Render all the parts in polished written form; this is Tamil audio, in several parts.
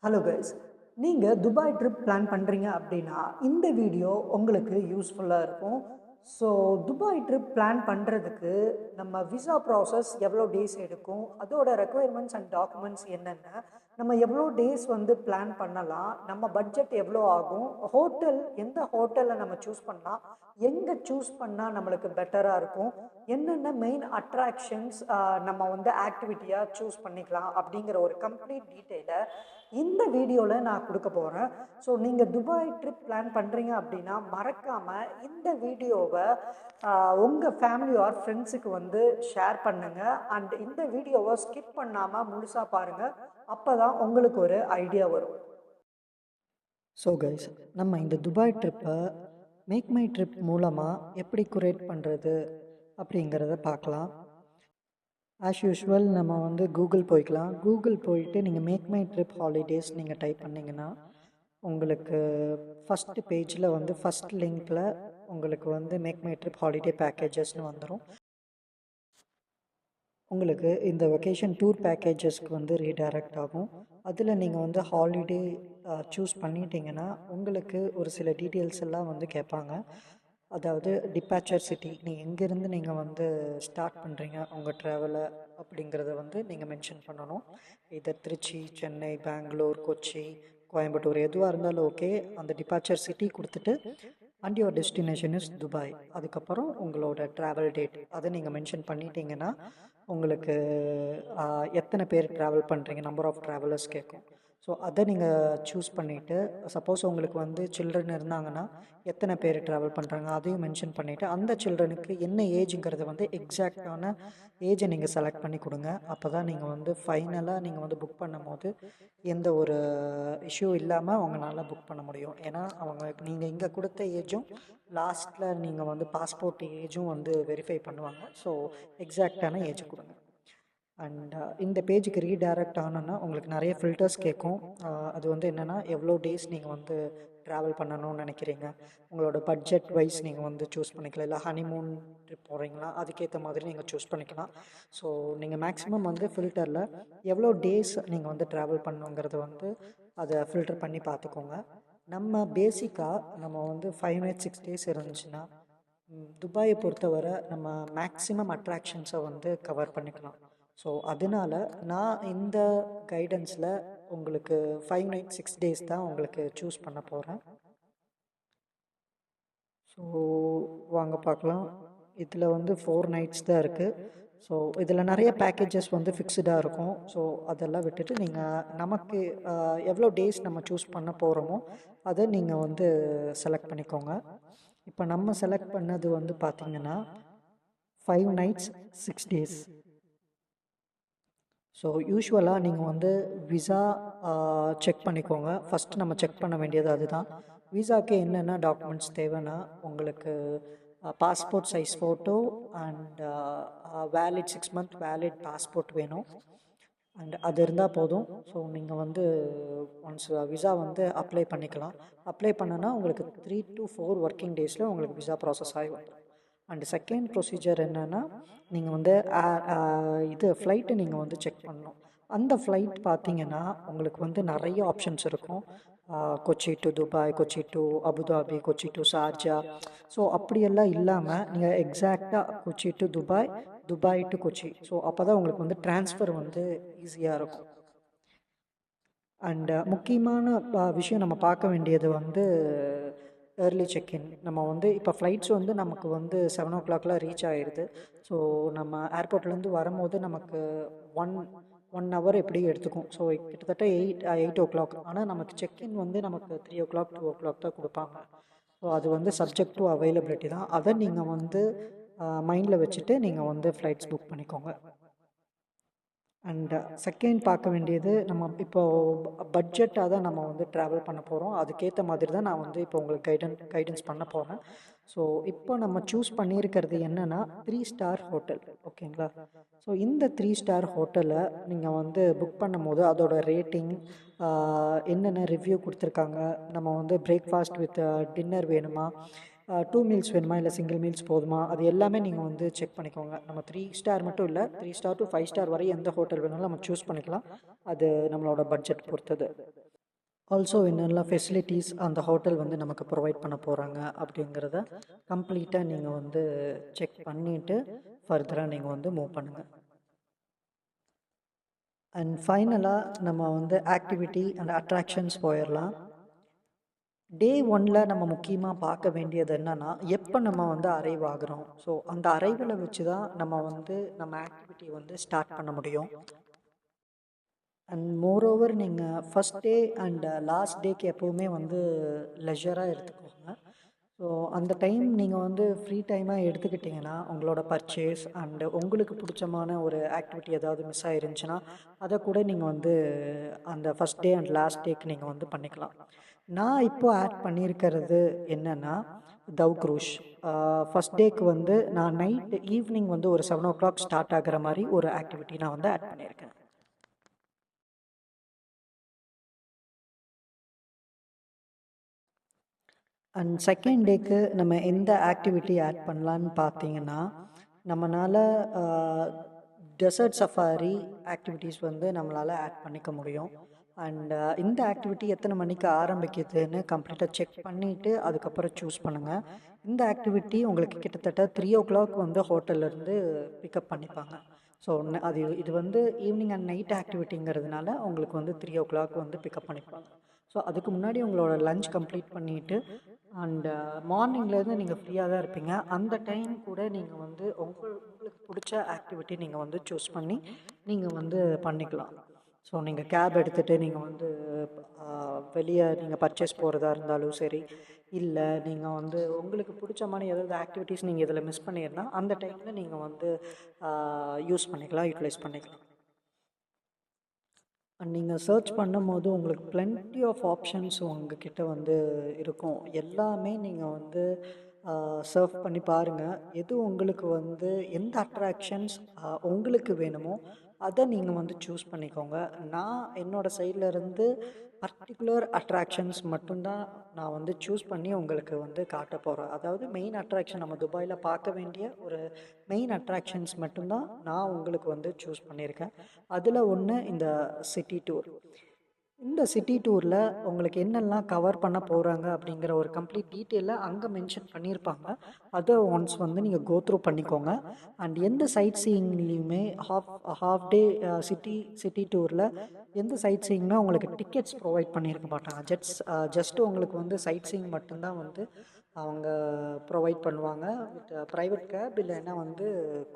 ஹலோ கைஸ், நீங்கள் துபாய் ட்ரிப் பிளான் பண்ணுறீங்க அப்படின்னா இந்த வீடியோ உங்களுக்கு யூஸ்ஃபுல்லாக இருக்கும். ஸோ துபாய் ட்ரிப் பிளான் பண்ணுறதுக்கு நம்ம விசா ப்ராசஸ் எவ்வளோ டேஸ் எடுக்கும், அதோட ரெக்குயர்மெண்ட்ஸ் அண்ட் டாக்குமெண்ட்ஸ் என்னென்ன, நம்ம எவ்வளோ டேஸ் பிளான் பண்ணலாம், நம்ம பட்ஜெட் எவ்வளோ ஆகும், ஹோட்டல் எந்த ஹோட்டலில் நம்ம சூஸ் பண்ணலாம், எங்கே சூஸ் பண்ணால் நம்மளுக்கு பெட்டராக இருக்கும், என்னென்ன மெயின் அட்ராக்ஷன்ஸ் நம்ம ஆக்டிவிட்டியாக சூஸ் பண்ணிக்கலாம் அப்படிங்கிற ஒரு கம்ப்ளீட் டீட்டெயிலை இந்த வீடியோவில் நான் கொடுக்க போகிறேன். ஸோ நீங்கள் துபாய் ட்ரிப் பிளான் பண்ணுறீங்க அப்படின்னா மறக்காமல் இந்த வீடியோவை உங்கள் ஃபேமிலி ஆர் ஃப்ரெண்ட்ஸுக்கு ஷேர் பண்ணுங்கள். அண்ட் இந்த வீடியோவை ஸ்கிப் பண்ணாமல் முழுசாக பாருங்கள். அப்போ தான் உங்களுக்கு ஒரு ஐடியா வரும். ஸோ கைஸ், நம்ம இந்த துபாய் ட்ரிப்பை மேக் மை ட்ரிப் மூலமாக எப்படி குரேட் பண்ணுறது அப்படிங்கிறத பார்க்கலாம். ஆஸ் யூஷுவல் நம்ம கூகுள் போய்க்கலாம். கூகுள் போயிட்டு நீங்கள் மேக் மை ட்ரிப் ஹாலிடேஸ் நீங்கள் டைப் பண்ணிங்கன்னா உங்களுக்கு ஃபஸ்ட்டு பேஜில் ஃபஸ்ட் லிங்க்கில் உங்களுக்கு மேக் மை ட்ரிப் ஹாலிடே பேக்கேஜஸ்னு வந்துடும். உங்களுக்கு இந்த வெக்கேஷன் டூர் பேக்கேஜஸ்க்கு ரீடைரக்ட் ஆகும். அதில் நீங்கள் ஹாலிடே சூஸ் பண்ணிட்டீங்கன்னா உங்களுக்கு ஒரு சில டீட்டெயில்ஸ் எல்லாம் கேட்பாங்க. அதாவது டிபார்ச்சர் சிட்டி, நீங்கள் எங்கேருந்து நீங்கள் ஸ்டார்ட் பண்ணுறீங்க உங்கள் ட்ராவலை அப்படிங்கிறத நீங்கள் மென்ஷன் பண்ணணும். இதை திருச்சி, சென்னை, பெங்களூர், கொச்சி, கோயம்புத்தூர் எதுவாக இருந்தாலும் ஓகே. அந்த டிபார்ச்சர் சிட்டி கொடுத்துட்டு and your destination is Dubai. அதுக்கப்புறம் உங்களோட ட்ராவல் டேட் அதை நீங்கள் மென்ஷன் பண்ணிட்டீங்கன்னா உங்களுக்கு எத்தனை பேர் ட்ராவல் பண்ணுறீங்க, நம்பர் ஆஃப் ட்ராவலர்ஸ் கேட்கும். ஸோ அதை நீங்கள் சூஸ் பண்ணிவிட்டு சப்போஸ் உங்களுக்கு சில்ட்ரன் இருந்தாங்கன்னா எத்தனை பேர் ட்ராவல் பண்ணுறாங்க அதையும் மென்ஷன் பண்ணிவிட்டு அந்த சில்ட்ரனுக்கு என்ன ஏஜுங்கிறத எக்ஸாக்டான ஏஜை நீங்கள் செலக்ட் பண்ணி கொடுங்க. அப்போ தான் நீங்கள் ஃபைனலாக நீங்கள் புக் பண்ணும் போது எந்த ஒரு இஷ்யூ இல்லாமல் அவங்களால புக் பண்ண முடியும். ஏன்னா நீங்கள் இங்கே கொடுத்த ஏஜும் லாஸ்ட்டில் நீங்கள் பாஸ்போர்ட் ஏஜும் வெரிஃபை பண்ணுவாங்க. ஸோ எக்ஸாக்டான ஏஜ் கொடுங்க. அண்ட் இந்த பேஜுக்கு ரீடைரக்ட் ஆனோன்னா உங்களுக்கு நிறைய ஃபில்டர்ஸ் கேட்கும். அது என்னென்னா எவ்வளோ டேஸ் நீங்கள் ட்ராவல் பண்ணணும்னு நினைக்கிறீங்க, உங்களோட பட்ஜெட் வைஸ் நீங்கள் சூஸ் பண்ணிக்கலாம். இல்லை ஹனிமூன் ட்ரிப் போகிறீங்களா அதுக்கேற்ற மாதிரி நீங்கள் சூஸ் பண்ணிக்கலாம். ஸோ நீங்கள் மேக்ஸிமம் ஃபில்டரில் எவ்வளோ டேஸ் நீங்கள் ட்ராவல் பண்ணுங்கிறத அதை ஃபில்டர் பண்ணி பார்த்துக்கோங்க. நம்ம பேசிக்காக நம்ம 5 nights 6 days இருந்துச்சுன்னா துபாயை பொறுத்தவரை நம்ம மேக்ஸிமம் அட்ராக்ஷன்ஸை கவர் பண்ணிக்கலாம். ஸோ அதனால் நான் இந்த கைடன்ஸில் உங்களுக்கு 5 nights 6 days தான் உங்களுக்கு சூஸ் பண்ண போகிறேன். ஸோ வாங்க பார்க்கலாம். இதில் 4 nights தான் இருக்குது. ஸோ இதில் நிறைய பேக்கேஜஸ் ஃபிக்ஸ்டாக இருக்கும். ஸோ அதெல்லாம் விட்டுட்டு நீங்கள் நமக்கு எவ்வளோ டேஸ் நம்ம சூஸ் பண்ண போகிறோமோ அதை நீங்கள் செலக்ட் பண்ணிக்கோங்க. இப்போ நம்ம செலக்ட் பண்ணது பார்த்திங்கன்னா 5 nights 6 days. ஸோ யூஸ்வலாக நீங்கள் விசா செக் பண்ணிக்கோங்க. ஃபஸ்ட்டு நம்ம செக் பண்ண வேண்டியது அதுதான். விசாவுக்கு என்னென்ன டாக்குமெண்ட்ஸ் தேவைன்னா உங்களுக்கு passport size photo and valid 6 month valid passport வேணும். அண்ட் அது இருந்தால் போதும். ஸோ நீங்கள் ஒன்ஸ் விசா அப்ளை பண்ணிக்கலாம். அப்ளை பண்ணனா உங்களுக்கு 3 to 4 working days உங்களுக்கு விசா ப்ராசஸ் ஆகி வந்துடும். அண்டு செகண்ட் ப்ரொசீஜர் என்னென்னா நீங்கள் இது ஃப்ளைட்டு நீங்கள் செக் பண்ணணும். அந்த ஃப்ளைட் பார்த்தீங்கன்னா உங்களுக்கு நிறைய ஆப்ஷன்ஸ் இருக்கும். Kochi to Dubai, Kochi to Abu Dhabi, Kochi to Sharjah. So அப்படியெல்லாம் இல்லாமல் நீங்கள் எக்ஸாக்டாக Kochi to Dubai, Dubai to Kochi. So அப்போ தான் உங்களுக்கு ட்ரான்ஸ்ஃபர் ஈஸியாக இருக்கும். அண்டு முக்கியமான விஷயம் நம்ம பார்க்க வேண்டியது ஏர்லி செக்இன். நம்ம இப்போ ஃப்ளைட்ஸ் நமக்கு 7 o'clock ரீச் ஆகிடுது. ஸோ நம்ம ஏர்போர்ட்லேருந்து வரும்போது நமக்கு ஒன் ஹவர் எப்படி எடுத்துக்கும். ஸோ கிட்டத்தட்ட 8 o'clock. ஆனால் நமக்கு செக்இன் நமக்கு 3 o'clock 2 o'clock தான் கொடுப்பாங்க. ஸோ அது சப்ஜெக்ட் டு அவைலபிலிட்டி தான். அதை நீங்கள் மைண்டில் வச்சுட்டு நீங்கள் ஃப்ளைட்ஸ் புக் பண்ணிக்கோங்க. அண்ட் செகண்ட் பார்க்க வேண்டியது நம்ம இப்போது பட்ஜெட்டாக தான் நம்ம ட்ராவல் பண்ண போகிறோம். அதுக்கேற்ற மாதிரி தான் நான் இப்போ உங்களுக்கு கைடன்ஸ் பண்ண போகிறேன். ஸோ இப்போ நம்ம சூஸ் பண்ணியிருக்கிறது என்னென்னா 3 star ஹோட்டல். ஓகேங்களா? ஸோ இந்த 3 star ஹோட்டலை நீங்கள் புக் பண்ணும் போது அதோட ரேட்டிங் என்னென்ன ரிவ்யூ கொடுத்துருக்காங்க, நம்ம பிரேக்ஃபாஸ்ட் வித் டின்னர் வேணுமா, 2 meals வேணுமா இல்லை சிங்கிள் மீல்ஸ் போதுமா, அது எல்லாமே நீங்கள் செக் பண்ணிக்கோங்க. நம்ம 3 star மட்டும் இல்லை, 3 star to 5 star வரை எந்த ஹோட்டல் வேணாலும் நம்ம சூஸ் பண்ணிக்கலாம். அது நம்மளோட பட்ஜெட் பொறுத்தது. ஆல்சோ என்னெல்லாம் ஃபெசிலிட்டிஸ் அந்த ஹோட்டல் வந்து நமக்கு ப்ரொவைட் பண்ண போகிறாங்க அப்படிங்கிறத கம்ப்ளீட்டாக நீங்கள் வந்து செக் பண்ணிவிட்டு ஃபர்தராக நீங்கள் வந்து மூவ் பண்ணுங்கள். அண்ட் ஃபைனலாக நம்ம வந்து ஆக்டிவிட்டி அண்ட் அட்ராக்ஷன்ஸ் போயிடலாம். டே ஒன்னில் நம்ம முக்கியமாக பார்க்க வேண்டியது என்னென்னா, எப்போ நம்ம வந்து அரைவ் ஆகுறோம். ஸோ அந்த அரைவில் வச்சு தான் நம்ம வந்து நம்ம ஆக்டிவிட்டி வந்து ஸ்டார்ட் பண்ண முடியும். அண்ட் மோரோவர் நீங்கள் ஃபஸ்ட் டே அண்ட் லாஸ்ட் டேக்கு எப்போவுமே வந்து லெஷராக எடுத்துக்கோங்க. ஸோ அந்த டைம் நீங்கள் வந்து ஃப்ரீ டைமாக எடுத்துக்கிட்டிங்கன்னா உங்களோட பர்ச்சேஸ் அண்டு உங்களுக்கு பிடிச்சமான ஒரு ஆக்டிவிட்டி ஏதாவது மிஸ் ஆயிருந்துச்சுன்னா அதை கூட நீங்கள் வந்து அந்த ஃபஸ்ட் டே அண்ட் லாஸ்ட் டேக்கு நீங்கள் வந்து பண்ணிக்கலாம். நான் இப்போ ஆட் பண்ணியிருக்கிறது என்னென்னா தவ் க்ரூஷ். ஃபஸ்ட் டேக்கு வந்து நான் நைட் ஈவினிங் வந்து ஒரு 7 o'clock ஸ்டார்ட் ஆகிற மாதிரி ஒரு ஆக்டிவிட்டி நான் வந்து ஆட் பண்ணியிருக்கேன். அண்ட் செகண்ட் டேக்கு நம்ம எந்த ஆக்டிவிட்டி ஆட் பண்ணலான்னு பார்த்தீங்கன்னா, நம்மளால் டெசர்ட் சஃபாரி ஆக்டிவிட்டீஸ் வந்து நம்மளால் ஆட் பண்ணிக்க முடியும். அண்ட் இந்த ஆக்டிவிட்டி எத்தனை மணிக்கு ஆரம்பிக்குதுன்னு கம்ப்ளீட்டாக செக் பண்ணிவிட்டு அதுக்கப்புறம் சூஸ் பண்ணுங்கள். இந்த ஆக்டிவிட்டி உங்களுக்கு கிட்டத்தட்ட 3 o'clock வந்து ஹோட்டல்லேருந்து பிக்கப் பண்ணிப்பாங்க. ஸோ இது வந்து ஈவினிங் அண்ட் நைட் ஆக்டிவிட்டிங்கிறதுனால உங்களுக்கு வந்து 3 o'clock வந்து பிக்கப் பண்ணிப்பாங்க. ஸோ அதுக்கு முன்னாடி உங்களோட லஞ்ச் கம்ப்ளீட் பண்ணிவிட்டு அண்டு மார்னிங்லேருந்து நீங்கள் ஃப்ரீயாக தான் இருப்பீங்க. அந்த டைம் கூட நீங்கள் வந்து உங்களுக்கு பிடிச்ச ஆக்டிவிட்டி நீங்கள் வந்து சூஸ் பண்ணி நீங்கள் வந்து பண்ணிக்கலாம். ஸோ நீங்கள் கேப் எடுத்துகிட்டு நீங்கள் வந்து வெளியே நீங்கள் பர்ச்சேஸ் போகிறதா இருந்தாலும் சரி, இல்லை நீங்கள் வந்து உங்களுக்கு பிடிச்ச மாதிரி ஏதாவது ஆக்டிவிட்டீஸ் நீங்கள் இதில் மிஸ் பண்ணியிருந்தால் அந்த டைமில் நீங்கள் வந்து யூஸ் பண்ணிக்கலாம், யூட்டிலைஸ் பண்ணிக்கலாம். அண்ட் நீங்கள் சர்ச் பண்ணும்போது உங்களுக்கு plenty ஆஃப் ஆப்ஷன்ஸ் உங்ககிட்ட வந்து இருக்கும். எல்லாமே நீங்கள் வந்து சர்ஃப் பண்ணி பாருங்கள். எது உங்களுக்கு வந்து எந்த அட்ராக்ஷன்ஸ் உங்களுக்கு வேணுமோ அதை நீங்கள் வந்து சூஸ் பண்ணிக்கோங்க. நான் என்னோடய சைடில் இருந்து பர்டிகுலர் அட்ராக்ஷன்ஸ் மட்டும்தான் நான் வந்து சூஸ் பண்ணி உங்களுக்கு வந்து காட்ட போகிறேன். அதாவது மெயின் அட்ராக்ஷன் நம்ம துபாயில் பார்க்க வேண்டிய ஒரு மெயின் அட்ராக்ஷன்ஸ் மட்டும்தான் நான் உங்களுக்கு வந்து சூஸ் பண்ணியிருக்கேன். அதில் ஒன்று இந்த சிட்டி டூர். இந்த சிட்டி டூரில் உங்களுக்கு என்னெல்லாம் கவர் பண்ண போகிறாங்க அப்படிங்கிற ஒரு கம்ப்ளீட் டீட்டெயிலை அங்கே மென்ஷன் பண்ணியிருப்பாங்க. அதை ஒன்ஸ் வந்து நீங்கள் கோத்ரூ பண்ணிக்கோங்க. அண்ட் எந்த சைட் சீயிங்லேயுமே ஹாஃப் டே சிட்டி டூரில் எந்த சைட் சீயிங்னா உங்களுக்கு டிக்கெட்ஸ் ப்ரொவைட் பண்ணியிருக்க மாட்டாங்க. ஜஸ்ட் உங்களுக்கு வந்து சைட் சீயிங் மட்டும்தான் வந்து அவங்க ப்ரொவைட் பண்ணுவாங்க வித் ப்ரைவேட் கேப், இல்லைன்னா வந்து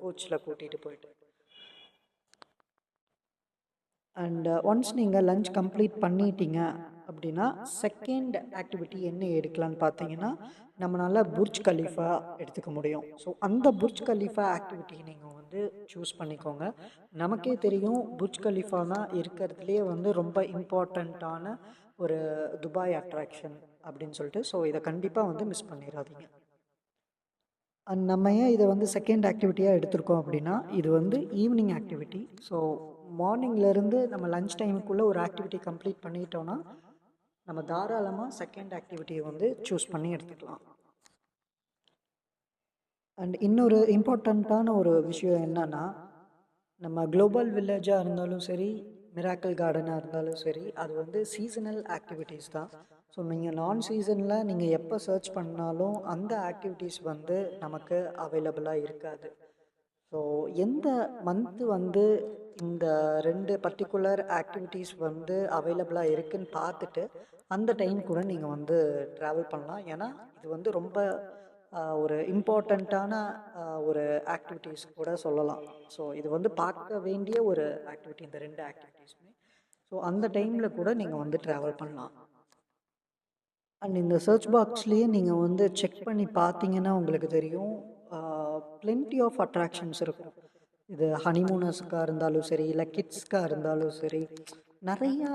கோச்சில் கூட்டிகிட்டு போயிட்டு. அண்ட் ஒன்ஸ் நீங்கள் லஞ்ச் கம்ப்ளீட் பண்ணிட்டீங்க அப்படின்னா செகண்ட் ஆக்டிவிட்டி என்ன எடுக்கலான்னு பார்த்தீங்கன்னா, நம்மளால் புர்ஜ் கலீஃபா எடுத்துக்க முடியும். ஸோ அந்த புர்ஜ் கலீஃபா ஆக்டிவிட்டி நீங்கள் வந்து சூஸ் பண்ணிக்கோங்க. நமக்கே தெரியும் புர்ஜ் கலீஃபானா இருக்கிறதுலே வந்து ரொம்ப இம்பார்ட்டண்ட்டான ஒரு துபாய் அட்ராக்ஷன் அப்படின்னு சொல்லிட்டு. ஸோ இதை கண்டிப்பாக வந்து மிஸ் பண்ணிடாதீங்க. அண்ட் நம்ம ஏன் இதை வந்து செகண்ட் ஆக்டிவிட்டியாக எடுத்திருக்கோம் அப்படின்னா, இது வந்து ஈவினிங் ஆக்டிவிட்டி. ஸோ மார்னிங்லேருந்து நம்ம லஞ்ச் டைமுக்குள்ளே ஒரு ஆக்டிவிட்டி கம்ப்ளீட் பண்ணிட்டோன்னா நம்ம தாராளமாக செகண்ட் ஆக்டிவிட்டியை வந்து சூஸ் பண்ணி எடுத்துக்கலாம். அண்ட் இன்னொரு இம்பார்ட்டண்ட்டான ஒரு விஷயம் என்னன்னா, நம்ம குளோபல் வில்லேஜாக இருந்தாலும் சரி, மிராக்கிள் கார்டனாக இருந்தாலும் சரி, அது வந்து சீசனல் ஆக்டிவிட்டீஸ் தான். ஸோ நீங்கள் நான் சீசனில் நீங்கள் எப்போ சர்ச் பண்ணாலும் அந்த ஆக்டிவிட்டீஸ் வந்து நமக்கு அவைலபிளாக இருக்காது. ஸோ எந்த மந்த்து வந்து இந்த 2 பர்டிகுலர் ஆக்டிவிட்டீஸ் வந்து அவைலபிளாக இருக்குதுன்னு பார்த்துட்டு அந்த டைம் கூட நீங்கள் வந்து ட்ராவல் பண்ணலாம். ஏன்னா இது வந்து ரொம்ப ஒரு இம்பார்ட்டண்ட்டான ஒரு ஆக்டிவிட்டீஸ் கூட சொல்லலாம். ஸோ இது வந்து பார்க்க வேண்டிய ஒரு ஆக்டிவிட்டி இந்த 2 ஆக்டிவிட்டீஸுமே. ஸோ அந்த டைமில் கூட நீங்கள் வந்து ட்ராவல் பண்ணலாம். அண்ட் இந்த சர்ச் பாக்ஸ்லேயே நீங்கள் வந்து செக் பண்ணி பார்த்தீங்கன்னா உங்களுக்கு தெரியும், plenty ஆஃப் அட்ராக்ஷன்ஸ் இருக்கும். இது ஹனிமூனர்ஸுக்காக இருந்தாலும் சரி, இல்லை கிட்ஸ்க்காக இருந்தாலும் சரி, நிறையா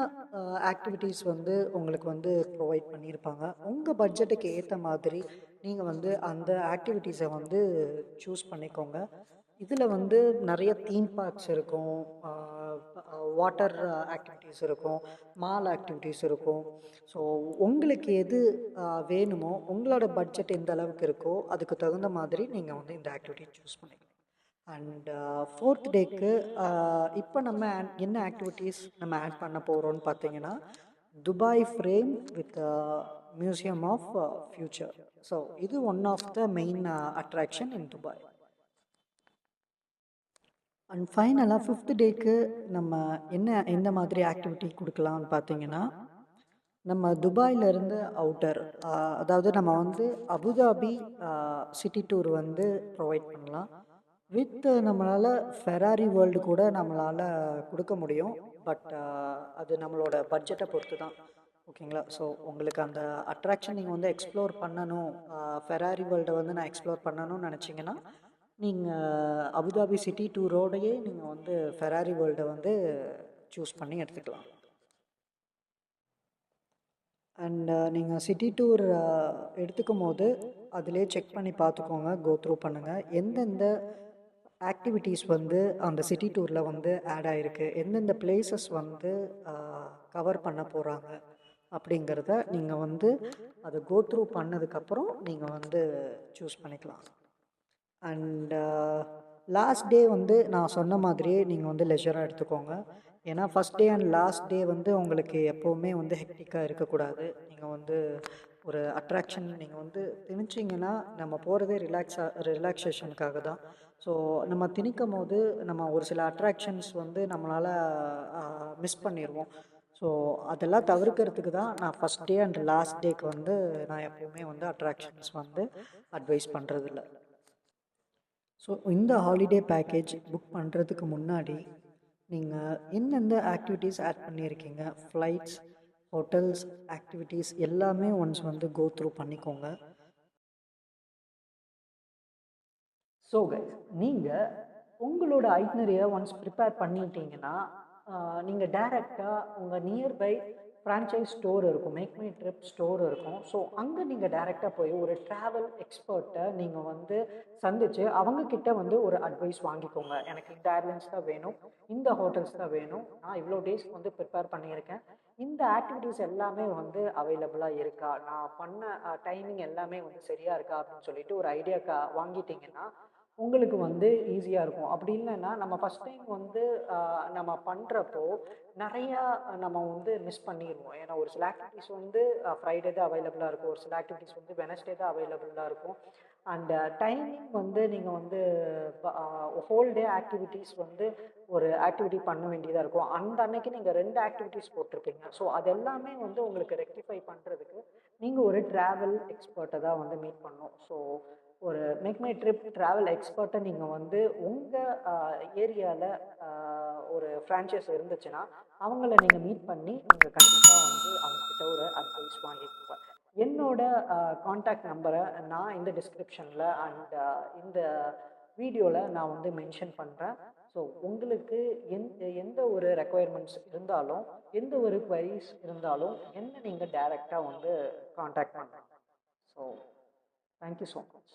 ஆக்டிவிட்டீஸ் வந்து உங்களுக்கு வந்து ப்ரொவைட் பண்ணியிருப்பாங்க. உங்கள் பட்ஜெட்டுக்கு ஏற்ற மாதிரி நீங்கள் வந்து அந்த ஆக்டிவிட்டீஸை வந்து சூஸ் பண்ணிக்கோங்க. இதில் வந்து நிறைய தீம் பார்க்ஸ் இருக்கும், வாட்டர் ஆக்டிவிட்டீஸ் இருக்கும், மால் ஆக்டிவிட்டீஸ் இருக்கும். ஸோ உங்களுக்கு எது வேணுமோ, உங்களோட பட்ஜெட் எந்த அளவுக்கு இருக்கோ அதுக்கு தகுந்த மாதிரி நீங்கள் வந்து இந்த ஆக்டிவிட்டி சூஸ் பண்ணிக்கலாம். அண்ட் ஃபோர்த் டேக்கு இப்போ நம்ம என்ன ஆக்டிவிட்டீஸ் நம்ம ஆட் பண்ண போகிறோம்னு பார்த்தீங்கன்னா, Dubai frame with museum of future. So இது one of the main attraction in Dubai. And ஃபைனலாக ஃபிஃப்த் டேக்கு நம்ம எந்த மாதிரி ஆக்டிவிட்டி கொடுக்கலாம்னு பார்த்தீங்கன்னா, நம்ம துபாயிலேருந்து அவுட்டர், அதாவது நம்ம வந்து அபுதாபி சிட்டி டூர் வந்து ப்ரொவைட் பண்ணலாம். வித் நம்மளால் ஃபெராரி வேர்ல்டு கூட நம்மளால் கொடுக்க முடியும். பட் அது நம்மளோட பட்ஜெட்டை பொறுத்து தான். ஓகேங்களா? ஸோ உங்களுக்கு அந்த அட்ராக்ஷன் நீங்கள் வந்து எக்ஸ்ப்ளோர் பண்ணணும், ஃபெராரி வேர்ல்டை வந்து நான் எக்ஸ்ப்ளோர் பண்ணணும்னு நினச்சிங்கன்னா, நீங்கள் அபுதாபி சிட்டி டூரோடையே நீங்கள் வந்து ஃபெராரி வேர்ல்டை வந்து சூஸ் பண்ணி எடுத்துக்கலாம். அண்ட் நீங்கள் சிட்டி டூர் எடுத்துக்கும் போது அதிலே செக் பண்ணி பார்த்துக்கோங்க, கோ த்ரூ பண்ணுங்கள், எந்தெந்த ஆக்டிவிட்டீஸ் வந்து அந்த சிட்டி டூரில் வந்து ஆட் ஆகிருக்கு, எந்தெந்த பிளேசஸ் வந்து கவர் பண்ண போகிறாங்க அப்படிங்கிறத நீங்கள் வந்து அதை கோ த்ரூ பண்ணதுக்கப்புறம் நீங்கள் வந்து சூஸ் பண்ணிக்கலாம். அண்ட் லாஸ்ட் டே வந்து நான் சொன்ன மாதிரியே நீங்கள் வந்து லெஜராக எடுத்துக்கோங்க. ஏன்னா first day and last day வந்து உங்களுக்கு எப்போவுமே வந்து ஹெக்டிக்காக இருக்கக்கூடாது. நீங்கள் வந்து ஒரு அட்ராக்ஷன் நீங்கள் வந்து திணிச்சிங்கன்னா, நம்ம போகிறதே ரிலாக்ஸேஷனுக்காக தான். ஸோ நம்ம திணிக்கும் போது நம்ம ஒரு சில அட்ராக்ஷன்ஸ் வந்து நம்மளால் மிஸ் பண்ணிடுவோம். ஸோ அதெல்லாம் தவிர்க்கிறதுக்கு தான் நான் ஃபஸ்ட் டே அண்ட் லாஸ்ட் டேக்கு வந்து நான் எப்போவுமே வந்து அட்ராக்ஷன்ஸ் வந்து அட்வைஸ் பண்ணுறதில்ல. ஸோ இந்த ஹாலிடே பேக்கேஜ் புக் பண்ணுறதுக்கு முன்னாடி நீங்கள் எந்தெந்த ஆக்டிவிட்டீஸ் ஆட் பண்ணியிருக்கீங்க, ஃப்ளைட்ஸ், ஹோட்டல்ஸ், ஆக்டிவிட்டீஸ் எல்லாமே ஒன்ஸ் வந்து கோ த்ரூ பண்ணிக்கோங்க. ஸோ கைஸ், நீங்கள் உங்களோட ஐட்னரியை ஒன்ஸ் ப்ரிப்பேர் பண்ணிட்டீங்கன்னா, நீங்கள் டைரெக்டாக உங்கள் நியர்பை ஃப்ரான்ச்சைஸ் ஸ்டோர் இருக்கும், மேக் மை ட்ரிப் ஸ்டோர் இருக்கும். ஸோ அங்கே நீங்கள் டைரெக்டாக போய் ஒரு ட்ராவல் எக்ஸ்பர்ட்டை நீங்கள் வந்து சந்தித்து அவங்கக்கிட்ட வந்து ஒரு அட்வைஸ் வாங்கிக்கோங்க. எனக்கு இந்த ஏர்லைன்ஸ் தான் வேணும், இந்த ஹோட்டல்ஸ் தான் வேணும், நான் இவ்வளோ டேஸ்க்கு வந்து ப்ரிப்பேர் பண்ணியிருக்கேன், இந்த ஆக்டிவிட்டீஸ் எல்லாமே வந்து அவைலபிளாக இருக்கா, நான் பண்ண டைமிங் எல்லாமே வந்து சரியாக இருக்கா அப்படின்னு சொல்லிட்டு ஒரு ஐடியா வாங்கிட்டீங்கன்னா உங்களுக்கு வந்து ஈஸியாக இருக்கும். அப்படி இல்லைன்னா நம்ம ஃபஸ்ட் டைம் வந்து நம்ம பண்ணுறப்போ நிறையா நம்ம வந்து மிஸ் பண்ணிடுவோம். ஏன்னா ஒரு சில ஆக்டிவிட்டீஸ் வந்து ஃப்ரைடே தான் அவைலபிளாக இருக்கும், ஒரு சில ஆக்டிவிட்டீஸ் வந்து வெனஸ்டே தான் அவைலபிளாக இருக்கும். அண்ட் டைமிங் வந்து நீங்கள் வந்து ஹோல் டே ஆக்டிவிட்டீஸ் வந்து ஒரு ஆக்டிவிட்டி பண்ண வேண்டியதாக இருக்கும். அந்த அன்னைக்கு நீங்கள் 2 ஆக்டிவிட்டீஸ் போட்டிருப்பீங்க. ஸோ அது எல்லாமே வந்து உங்களுக்கு ரெக்டிஃபை பண்ணுறதுக்கு நீங்கள் ஒரு ட்ராவல் எக்ஸ்பர்ட்டை தான் வந்து மீட் பண்ணணும். ஸோ ஒரு மேக் மை ட்ரிப் ட்ராவல் எக்ஸ்பர்ட்டை நீங்கள் வந்து உங்கள் ஏரியாவில் ஒரு ஃப்ரான்ச்சைஸ் இருந்துச்சுன்னா அவங்கள நீங்கள் மீட் பண்ணி நீங்கள் கண்டிப்பாக வந்து அவங்கக்கிட்ட ஒரு அட்வைஸ் வாங்கிக்கோங்க. என்னோட காண்டாக்ட் நம்பரை நான் இந்த டிஸ்கிரிப்ஷனில் அண்ட் இந்த வீடியோவில் நான் வந்து மென்ஷன் பண்ணுறேன். ஸோ உங்களுக்கு எந்த ஒரு ரெக்குயர்மெண்ட்ஸ் இருந்தாலும், எந்த ஒரு குவரிஸ் இருந்தாலும் என்ன நீங்கள் டைரெக்டாக வந்து காண்டாக்ட் பண்ணலாம். So thank you so much.